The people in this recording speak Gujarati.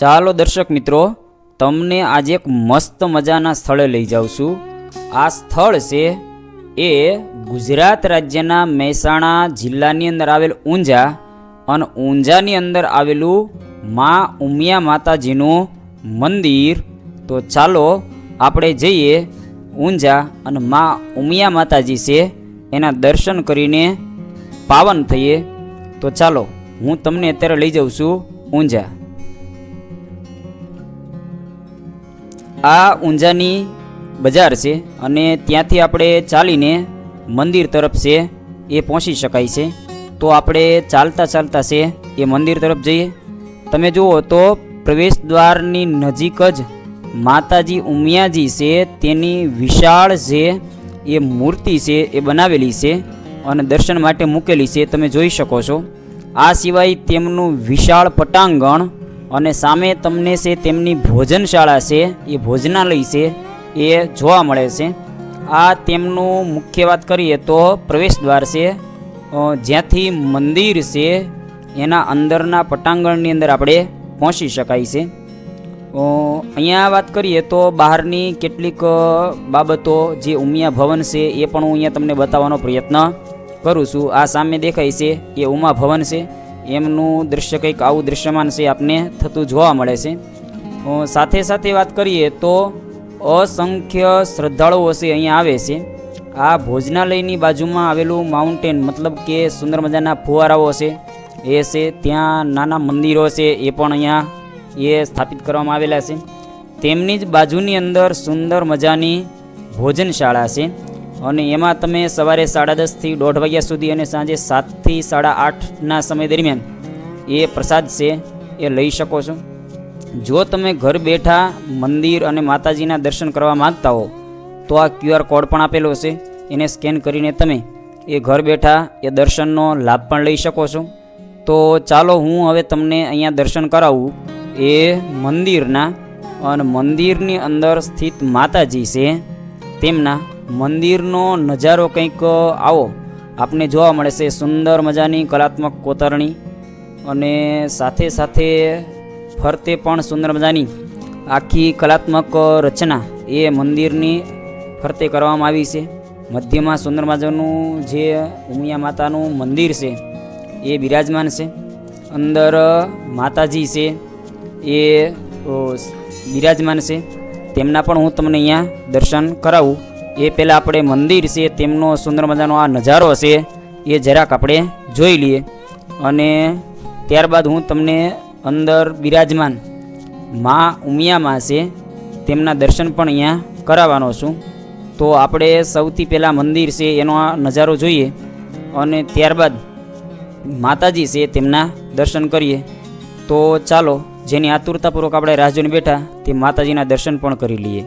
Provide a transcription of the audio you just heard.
ચાલો દર્શક મિત્રો, તમને આજે એક મસ્ત મજાના સ્થળે લઈ જાઉં છું। આ સ્થળ છે એ ગુજરાત રાજ્યના મહેસાણા જિલ્લાની અંદર આવેલ ઊંઝા, અને ઊંઝાની અંદર આવેલું માં ઉમિયા માતાજીનું મંદિર। તો ચાલો આપણે જઈએ ઊંઝા, અને માં ઉમિયા માતાજી છે એના દર્શન કરીને પાવન થઈએ। તો ચાલો હું તમને અત્યારે લઈ જાઉં છું ઊંઝા। આ ઊંઝાની બજાર છે, અને ત્યાંથી આપણે ચાલીને મંદિર તરફ છે એ પહોંચી શકાય છે। તો આપણે ચાલતા ચાલતા છે એ મંદિર તરફ જઈએ। તમે જુઓ તો પ્રવેશ દ્વારની નજીક જ માતાજી ઉમિયાજી છે તેની વિશાળ છે એ મૂર્તિ છે એ બનાવેલી છે અને દર્શન માટે મૂકેલી છે, તમે જોઈ શકો છો। આ સિવાય તેમનું વિશાળ પટાંગણ, અને સામે તમને છે તેમની ભોજનશાળા છે એ ભોજનાલય છે એ જોવા મળે છે। આ તેમનું મુખ્ય વાત કરીએ તો પ્રવેશ દ્વાર છે, જ્યાંથી મંદિર છે એના અંદરના પટાંગણની અંદર આપણે પહોંચી શકાય છે। અહીંયા વાત કરીએ તો બહારની કેટલીક બાબતો જે ઉમિયા ભવન છે એ પણ હું અહીંયા તમને બતાવવાનો પ્રયત્ન કરું છું। આ સામે દેખાય છે એ ઉમા ભવન છે, એમનું દૃશ્ય કંઈક આવું દૃશ્યમાન છે આપને થતું જોવા મળે છે। સાથે સાથે વાત કરીએ તો અસંખ્ય શ્રદ્ધાળુઓ છે અહીંયા આવે છે। આ ભોજનાલયની બાજુમાં આવેલું માઉન્ટેન, મતલબ કે સુંદર મજાના ફુવારાઓ છે એ છે, ત્યાં નાના મંદિરો છે એ પણ અહીંયા એ સ્થાપિત કરવામાં આવેલા છે। તેમની જ બાજુની અંદર સુંદર મજાની ભોજનશાળા છે, અને એમાં તમે સવારે 10:30 થી 1:30 વાગ્યા સુધી અને સાંજે 7 થી 8:30ના સમય દરમિયાન એ પ્રસાદ છે એ લઈ શકો છો। જો તમે ઘર બેઠા મંદિર અને માતાજીના દર્શન કરવા માગતા હો તો આ QR કોડ પણ આપેલો છે, એને સ્કેન કરીને તમે એ ઘર બેઠા એ દર્શનનો લાભ પણ લઈ શકો છો। તો ચાલો હું હવે તમને અહીંયા દર્શન કરાવું એ મંદિરના, અને મંદિરની અંદર સ્થિત માતાજી છે તેમના મંદિરનો નજારો કંઈક આવો આપને જોવા મળે છે। સુંદર મજાની કલાત્મક કોતરણી, અને સાથે સાથે ફરતે પણ સુંદર મજાની આખી કલાત્મક રચના એ મંદિરની ફરતે કરવામાં આવી છે। મધ્યમાં સુંદર મજાનું જે ઉમિયા માતાનું મંદિર છે એ બિરાજમાન છે। અંદર માતાજી છે એ બિરાજમાન છે, તેમના પણ હું તમને અહીંયા દર્શન કરાવું। એ પહેલાં આપણે મંદિર છે તેમનો સુંદર મજાનો આ નજારો છે એ જરાક આપણે જોઈ લઈએ, અને ત્યારબાદ હું તમને અંદર બિરાજમાન માં ઉમિયામાં છે તેમના દર્શન પણ અહીંયા કરાવવાનો છું। તો આપણે સૌથી પહેલાં મંદિર છે એનો આ નજારો જોઈએ, અને ત્યારબાદ માતાજી છે તેમના દર્શન કરીએ। તો ચાલો, જેની આતુરતાપૂર્વક આપણે રાહ જોઈને બેઠા તે માતાજીના દર્શન પણ કરી લઈએ।